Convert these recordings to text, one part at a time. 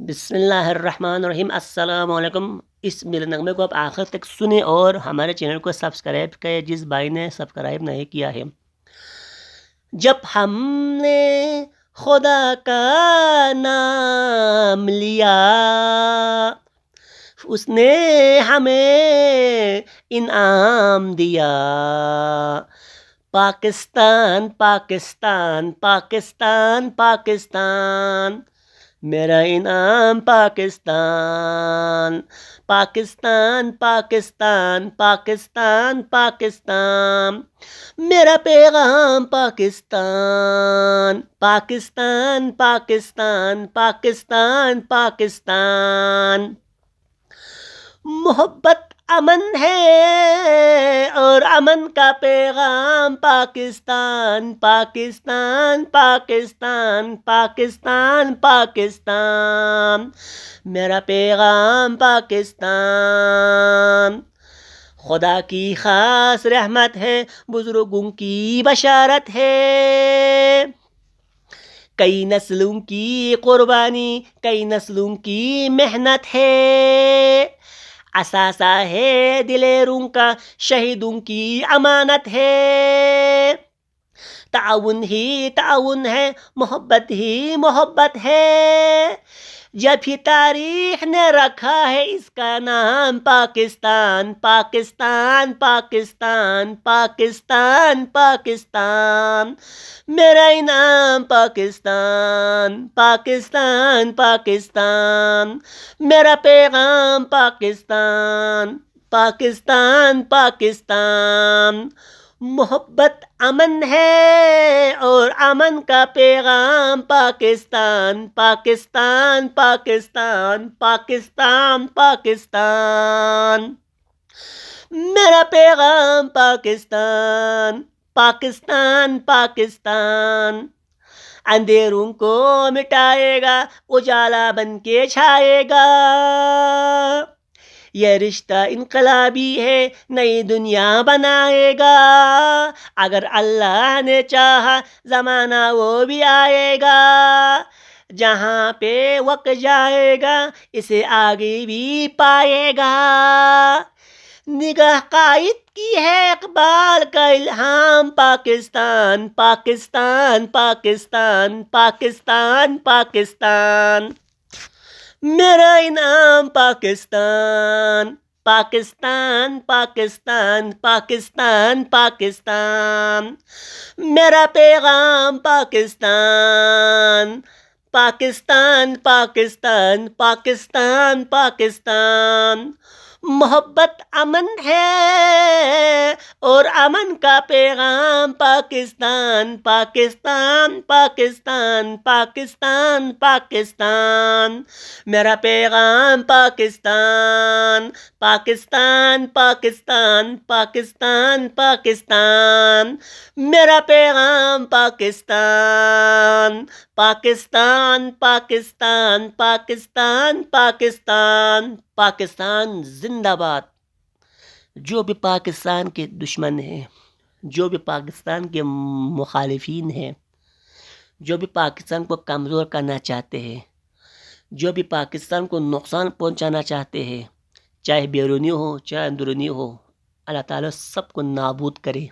بسم اللہ الرحمن الرحیم۔ السلام علیکم۔ اس میرے نغمے کو آپ آخر تک سنیں اور ہمارے چینل کو سبسکرائب کریں جس بھائی نے سبسکرائب نہیں کیا ہے۔ جب ہم نے خدا کا نام لیا اس نے ہمیں انعام دیا۔ پاکستان پاکستان پاکستان پاکستان میرا انعام پاکستان پاکستان پاکستان پاکستان پاکستان میرا پیغام پاکستان پاکستان پاکستان پاکستان پاکستان محبت امن ہے اور امن کا پیغام پاکستان پاکستان پاکستان پاکستان پاکستان میرا پیغام پاکستان خدا کی خاص رحمت ہے، بزرگوں کی بشارت ہے، کئی نسلوں کی قربانی، کئی نسلوں کی محنت ہے، اثاثہ ہے دلیروں کا، شہیدوں کی امانت ہے، تعاون ہی تعاون ہے، محبت ہی محبت ہے، جب ہی تاریخ نے رکھا ہے اس کا نام پاکستان پاکستان پاکستان پاکستان پاکستان میرا انعام پاکستان پاکستان پاکستان میرا پیغام پاکستان پاکستان پاکستان محبت امن ہے اور امن کا پیغام پاکستان پاکستان پاکستان پاکستان پاکستان میرا پیغام پاکستان پاکستان پاکستان اندھیروں کو مٹائے گا، اجالا بن کے چھائے گا، یہ رشتہ انقلابی ہے، نئی دنیا بنائے گا، اگر اللہ نے چاہا زمانہ وہ بھی آئے گا، جہاں پہ وقت جائے گا اسے آگے بھی پائے گا، نگاہ قائد کی ہے اقبال کا الہام پاکستان پاکستان پاکستان پاکستان پاکستان میرا انعام پاکستان پاکستان پاکستان پاکستان پاکستان میرا پیغام پاکستان پاکستان پاکستان پاکستان پاکستان محبت امن ہے اور امن کا پیغام پاکستان پاکستان پاکستان پاکستان پاکستان میرا پیغام پاکستان پاکستان پاکستان پاکستان پاکستان میرا پیغام پاکستان پاکستان پاکستان پاکستان پاکستان پاکستان زندہ باد۔ جو بھی پاکستان کے دشمن ہیں، جو بھی پاکستان کے مخالفین ہیں، جو بھی پاکستان کو کمزور کرنا چاہتے ہیں، جو بھی پاکستان کو نقصان پہنچانا چاہتے ہیں، چاہے بیرونی ہو چاہے اندرونی ہو، اللہ تعالیٰ سب کو نابود کرے،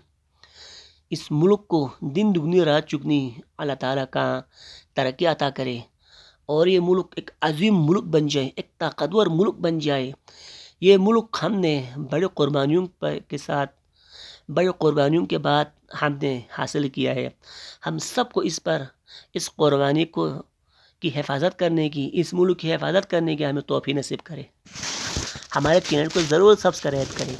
اس ملک کو دن دگنی رات چگنی اللہ تعالیٰ کا ترقی عطا کرے اور یہ ملک ایک عظیم ملک بن جائے، ایک طاقتور ملک بن جائے۔ یہ ملک ہم نے بڑے قربانیوں کے ساتھ، بڑے قربانیوں کے بعد ہم نے حاصل کیا ہے۔ ہم سب کو اس قربانی کی حفاظت کرنے کی، اس ملک کی حفاظت کرنے کی ہمیں توفیق نصیب کرے۔ ہمارے چینل کو ضرور سبسکرائب کریں۔